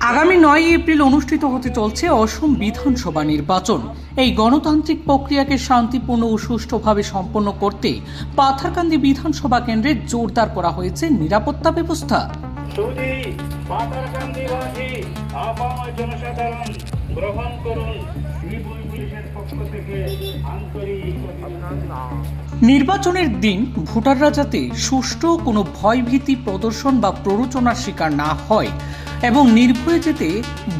আগামী 9 এপ্রিল অনুষ্ঠিত হতে চলছে অসম বিধানসভা নির্বাচন। এই গণতান্ত্রিক প্রক্রিয়াকে শান্তিপূর্ণ ও সুষ্ঠুভাবে সম্পন্ন করতে পাথারকান্দি বিধানসভা কেন্দ্রে জোরদার করা হয়েছে নিরাপত্তা ব্যবস্থা। পাথারকান্দিবাসী আপামর জনসাধারণ গ্রহণ করুন পুলিশের পক্ষ থেকে আন্তরিক নির্বাচনের দিন ভোটাররা যাতে সুষ্ঠু কোনো ভয়ভীতি প্রদর্শন বা প্ররোচনার শিকার না হয় এবং নির্ভয়ে যেতে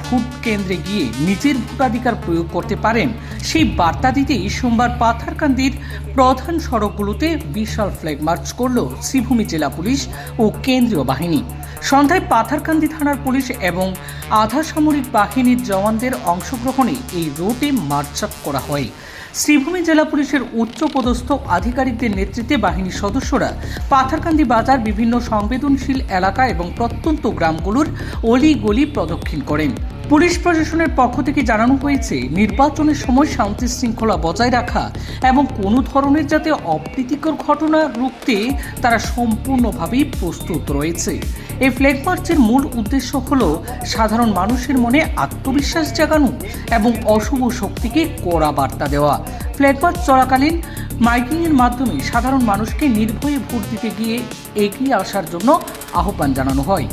ভোট কেন্দ্রে গিয়ে নিজের ভোটাধিকার প্রয়োগ করতে পারেন, সেই বার্তা দিতেই সোমবার পাথারকান্দির প্রধান সড়কগুলোতে বিশাল ফ্ল্যাগ মার্চ করল শ্রীভূমি জেলা পুলিশ ও কেন্দ্রীয় বাহিনী। সন্ধ্যায় পাথারকান্দি থানার পুলিশ এবং আধা সামরিক বাহিনীর জওয়ানদের অংশগ্রহণে এই রুটে মার্চ করা হয়। শ্রীভূমি জেলা পুলিশের উচ্চপদস্থ আধিকারিকদের নেতৃত্বে বাহিনীর সদস্যরা পাথারকান্দি বাজার, বিভিন্ন সংবেদনশীল এলাকা এবং প্রত্যন্ত গ্রামগুলোর অলি-গলি প্রদক্ষিণ করেন। পুলিশ প্রশাসনের পক্ষ থেকে জানানো হয়েছে, নির্বাচনের সময় শান্তি শৃঙ্খলা বজায় রাখা এবং কোনো ধরনের যাতে অপ্রীতিকর ঘটনা রুখতে তারা সম্পূর্ণভাবেই প্রস্তুত রয়েছে। এই ফ্ল্যাগ মার্চের মূল উদ্দেশ্য হল সাধারণ মানুষের মনে আত্মবিশ্বাস জাগানো এবং অশুভ শক্তিকে কড়া বার্তা দেওয়া। ফ্ল্যাগ মার্চ চলাকালীন মাইকিংয়ের মাধ্যমে সাধারণ মানুষকে নির্ভয়ে ভোট দিতে গিয়ে এগিয়ে আসার জন্য আহ্বান জানানো হয়।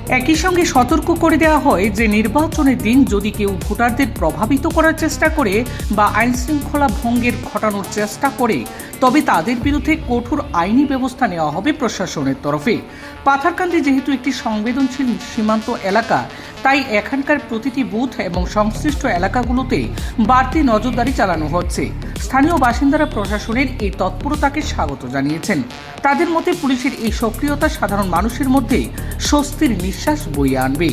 একই সঙ্গে সতর্ক করে দেওয়া হয় যে নির্বাচনের দিন যদি কেউ ভোটারদের প্রভাবিত করার চেষ্টা করে বা আইন শৃঙ্খলা ভঙ্গের ঘটানোর চেষ্টা করে, তবে তাদের বিরুদ্ধে কঠোর আইনি ব্যবস্থা নেওয়া হবে প্রশাসনের তরফে। পাথারকান্দি যেহেতু একটি সংবেদনশীল সীমান্ত এলাকা, তাই এখানকার প্রতিটি বুথ এবং সংশ্লিষ্ট এলাকাগুলোতে বাড়তি নজরদারি চালানো হচ্ছে। স্থানীয় বাসিন্দারা প্রশাসনের এই তৎপরতাকে স্বাগত জানিয়েছেন। তাদের মতে পুলিশের এই সক্রিয়তা সাধারণ মানুষের মধ্যে স্বস্তির নিঃশ্বাস বইয়ে আনবে।